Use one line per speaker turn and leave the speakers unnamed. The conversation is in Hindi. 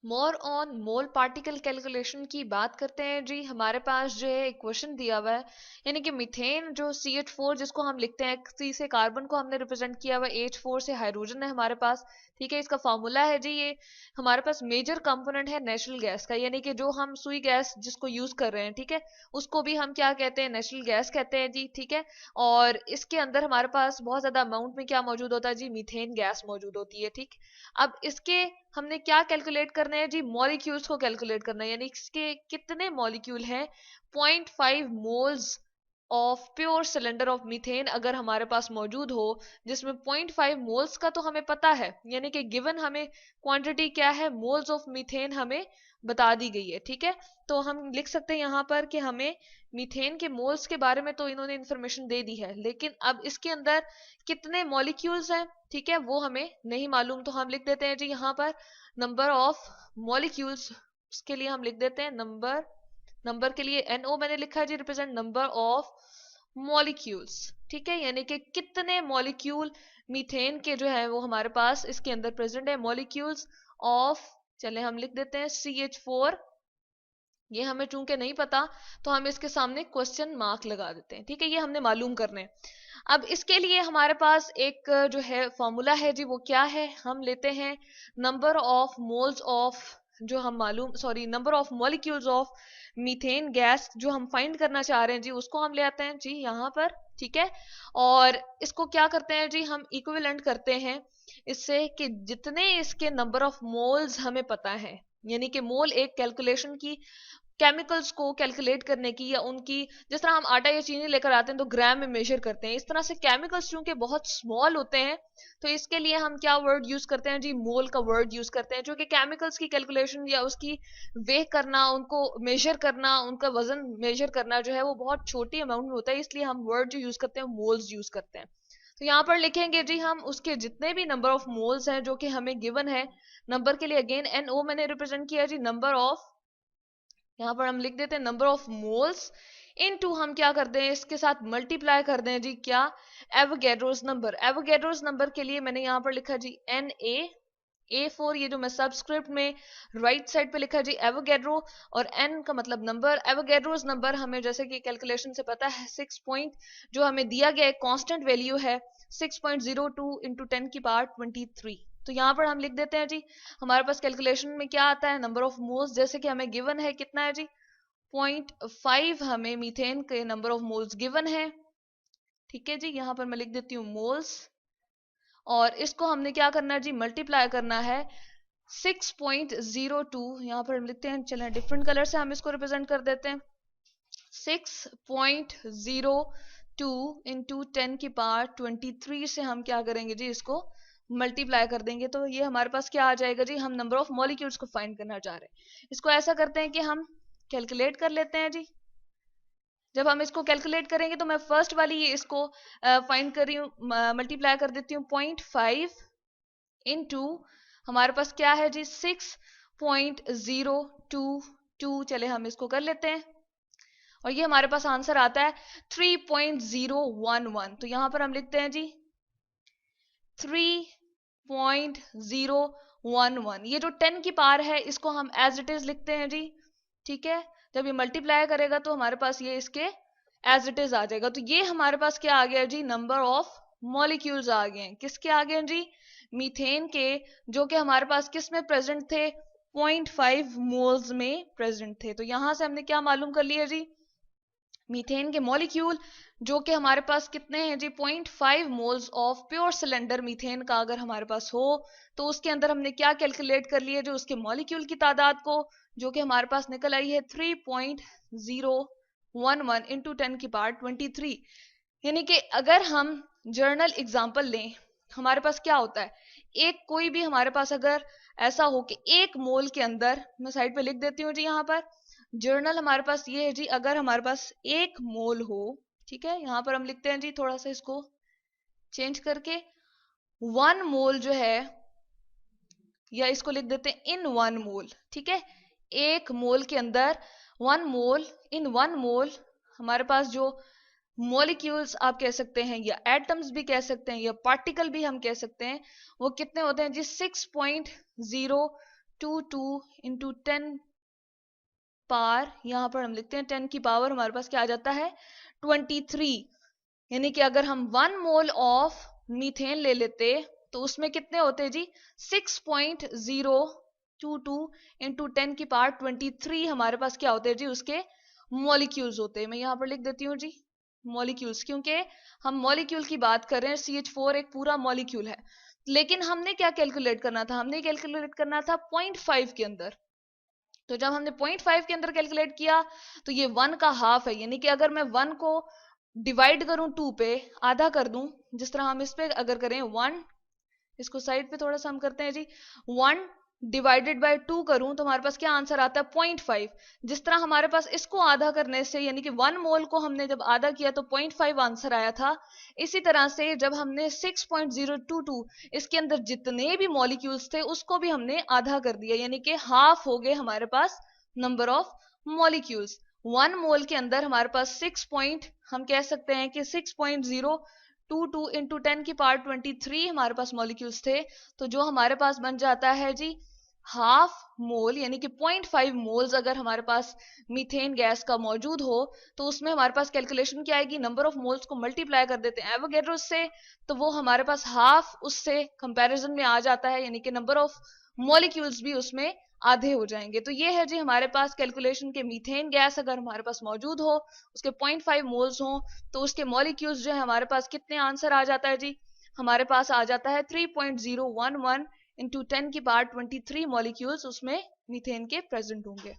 More on mole particle calculation की बात करते हैं जी। हमारे पास जो है एक क्वेश्चन दिया हुआ है, यानी कि मीथेन जो CH4 जिसको हम लिखते हैं, C से कार्बन को हमने रिप्रेजेंट किया हुआ, H4 से हाइड्रोजन है हमारे पास। ठीक है, इसका फॉर्मूला है जी ये। हमारे पास मेजर कंपोनेंट है नेचुरल गैस का, यानी कि जो हम सुई गैस जिसको यूज कर रहे हैं, ठीक है, उसको भी हम क्या कहते हैं, नेचुरल गैस कहते हैं जी। ठीक है, और इसके अंदर हमारे पास बहुत ज्यादा अमाउंट में क्या मौजूद होता है जी, मीथेन गैस मौजूद होती है। ठीक, अब इसके हमने क्या कैलकुलेट करना है जी, मॉलिक्यूल्स को कैलकुलेट करना है, यानी इसके कितने मॉलिक्यूल हैं। 0.5 moles of pure cylinder of methane अगर हमारे पास मौजूद हो, जिसमें 0.5 मोल्स का तो हमें पता है, यानी कि गिवन हमें क्वांटिटी क्या है, मोल्स ऑफ मीथेन हमें बता दी गई है। ठीक है, तो हम लिख सकते हैं यहाँ पर कि हमें मीथेन के मोल्स के बारे में तो इन्होंने इंफॉर्मेशन दे दी है, लेकिन अब इसके अंदर कितने मॉलिक्यूल्स हैं, ठीक है, वो हमें नहीं मालूम। तो हम लिख देते हैं जी यहाँ पर नंबर ऑफ मॉलिक्यूल्स, उसके लिए हम लिख देते हैं नंबर। नंबर के लिए NO मैंने लिखा है जी, रिप्रेजेंट नंबर ऑफ मॉलिक्यूल्स। ठीक है, यानी कि कितने मॉलिक्यूल मीथेन के जो है वो हमारे पास इसके अंदर प्रेजेंट है, मॉलिक्यूल्स ऑफ, चले हम लिख देते हैं CH4। ये हमें चूंकि नहीं पता तो हम इसके सामने क्वेश्चन मार्क लगा देते हैं। ठीक है, ये हमने मालूम करने। अब इसके लिए हमारे पास एक जो है फॉर्मूला है जी, वो क्या है, हम लेते हैं नंबर ऑफ मोल्स ऑफ, जो हम मालूम, sorry, number of molecules of methane gas जो हम फाइंड करना चाह रहे हैं जी, उसको हम ले आते हैं जी यहाँ पर। ठीक है, और इसको क्या करते हैं जी, हम इक्विवेलेंट करते हैं इससे कि जितने इसके नंबर ऑफ मोल्स हमें पता है, यानी कि मोल एक कैलकुलेशन की, केमिकल्स को कैलकुलेट करने की, या उनकी, जिस तरह हम आटा या चीनी लेकर आते हैं तो ग्राम में मेजर करते हैं, इस तरह से केमिकल्स चूंकि बहुत स्मॉल होते हैं, तो इसके लिए हम क्या वर्ड यूज करते हैं जी, मोल का वर्ड यूज करते हैं, जो कि केमिकल्स की कैलकुलेशन या उसकी वे करना, उनको मेजर करना, उनका वजन मेजर करना जो है वो बहुत छोटी अमाउंट में होता है, इसलिए हम वर्ड जो यूज करते हैं मोल्स यूज करते हैं। तो यहाँ पर लिखेंगे जी हम उसके जितने भी नंबर ऑफ मोल्स हैं जो कि हमें गिवन है। नंबर के लिए अगेन NO मैंने रिप्रेजेंट किया जी, नंबर ऑफ, यहाँ पर हम लिख देते हैं नंबर ऑफ मोल्स इनटू, हम क्या करते हैं इसके साथ मल्टीप्लाई कर दें जी, क्या, एवोगैड्रोस नंबर। एवोगैड्रोस नंबर के लिए मैंने यहाँ पर लिखा जी Na, A4, ये जो मैं सबस्क्रिप्ट में राइट साइड पे लिखा जी एवोगैड्रो, और N का मतलब नंबर। एवोगैड्रोस नंबर हमें जैसे कि कैलकुलेशन से पता है 6 पॉइंट, जो हमें दिया गया है कांस्टेंट वैल्यू है 6.02 इंटू 10⁻23। तो यहाँ पर हम लिख देते हैं जी, हमारे पास कैलकुलेशन में क्या आता है, नंबर ऑफ मोल्स, जैसे कि हमें गिवन है कितना है जी, 0.5 हमें मीथेन के नंबर ऑफ मोल्स गिवन है। ठीक है जी, यहाँ पर मैं लिख देती हूँ मोल्स, और इसको हमने क्या करना है जी, मल्टीप्लाई करना है 6.02, यहाँ पर हम लिखते हैं, चलें डिफरेंट कलर से हम इसको रिप्रेजेंट कर देते हैं, 6.02 इंटू 10⁻23 से हम क्या करेंगे जी, इसको मल्टीप्लाई कर देंगे, तो ये हमारे पास क्या आ जाएगा जी, हम नंबर ऑफ मॉलिक्यूल्स को फाइंड करना चाह रहे हैं। इसको ऐसा करते हैं कि हम कैलकुलेट कर लेते हैं जी। जब हम इसको कैलकुलेट करेंगे तो मैं फर्स्ट वाली ये इसको फाइंड कर रही हूँ, मल्टीप्लाई कर देती हूँ 0.5 इंटू, हमारे पास क्या है जी, 6.022, चले हम इसको कर लेते हैं, और ये हमारे पास आंसर आता है 3.011। तो यहां पर हम लिखते हैं जी 3.011। ये जो 10 की पावर है इसको हम एज इट इज लिखते हैं जी। ठीक है, जब ये मल्टीप्लाई करेगा तो हमारे पास ये इसके एज इट इज आ जाएगा। तो ये हमारे पास क्या आ गया जी, नंबर ऑफ मॉलिक्यूल्स आ गए हैं, किसके आ गए हैं जी, मीथेन के, जो कि हमारे पास किस में प्रेजेंट थे, 0.5 मोल्स में प्रेजेंट थे। तो यहां से हमने क्या मालूम कर लिया जी, मीथेन के मॉलिक्यूल जो कि हमारे पास कितने हैं जी, 0.5 moles of pure cylinder methane का अगर हमारे पास हो, तो उसके अंदर हमने क्या कैलकुलेट कर लिया, जो उसके मॉलिक्यूल की तादाद को, जो कि हमारे पास निकल आई है 3.011 इंटू 10⁻23। यानी कि अगर हम जर्नल एग्जाम्पल लें, हमारे पास क्या होता है, एक कोई भी हमारे पास अगर ऐसा हो कि एक मोल के अंदर, मैं साइड पे लिख देती हूँ जी यहाँ पर, जर्नल हमारे पास ये है जी, अगर हमारे पास एक मोल हो, ठीक है, यहाँ पर हम लिखते हैं जी थोड़ा सा इसको चेंज करके, 1 मोल जो है, या इसको लिख देते हैं इन 1 मोल। ठीक है, एक मोल के अंदर 1 मोल, इन 1 मोल हमारे पास जो मॉलिक्यूल्स आप कह सकते हैं, या एटम्स भी कह सकते हैं, या पार्टिकल भी हम कह सकते हैं, वो कितने होते हैं जी, 22 इंटू 10 पावर, यहां पर हम लिखते हैं 10 की पावर हमारे पास क्या आ जाता है 23। यानी कि अगर हम 1 मोल ऑफ मीथेन ले लेते तो उसमें कितने होते जी 6.022 इंटू 10 की पावर 23 हमारे पास क्या होते हैं जी उसके मॉलिक्यूल्स होते हैं। मैं यहां पर लिख देती हूँ जी मॉलिक्यूल्स, क्योंकि हम मॉलिक्यूल की बात कर रहे हैं, CH4 एक पूरा मॉलिक्यूल है। लेकिन हमने क्या कैलकुलेट करना था, हमने कैलकुलेट करना था 0.5 के अंदर। तो जब हमने 0.5 के अंदर कैलकुलेट किया तो ये 1 का हाफ है, यानी कि अगर मैं 1 को डिवाइड करूं 2 पे, आधा कर दूं, जिस तरह हम इस पे अगर करें 1, इसको साइड पे थोड़ा सा हम करते हैं जी, 1 डिवाइडेड बाय 2 करूं तो हमारे पास क्या आंसर आता है 0.5। जिस तरह हमारे पास इसको आधा करने से, यानी कि 1 मोल को हमने जब आधा किया तो 0.5 आंसर आया था, इसी तरह से जब हमने 6.022 इसके अंदर जितने भी मॉलिक्यूल्स थे उसको भी हमने आधा कर दिया, यानी कि हाफ हो गए हमारे पास नंबर ऑफ मॉलिक्यूल्स। 1 मोल के अंदर हमारे पास हम कह सकते हैं कि 6.022 इंटू 10 की पावर 23 हमारे पास मॉलिक्यूल्स थे। तो जो हमारे पास बन जाता है जी हाफ मोल, यानी कि 0.5 मोल्स अगर हमारे पास मीथेन गैस का मौजूद हो तो उसमें हमारे पास कैलकुलेशन क्या आएगी, नंबर ऑफ मोल्स को मल्टीप्लाई कर देते हैं एवोगैड्रो से, तो वो हमारे पास हाफ उससे कंपैरिजन में आ जाता है, यानी कि नंबर ऑफ मॉलिक्यूल्स भी उसमें आधे हो जाएंगे। तो ये है जी हमारे पास कैलकुलेशन के मीथेन गैस अगर हमारे पास मौजूद हो, उसके 0.5 मोल्स हो, तो उसके मॉलिक्यूल्स जो है हमारे पास कितने आंसर आ जाता है जी, हमारे पास आ जाता है 3.011 इंटू 10 की पावर 23 मॉलिक्यूल्स उसमें मीथेन के प्रेजेंट होंगे।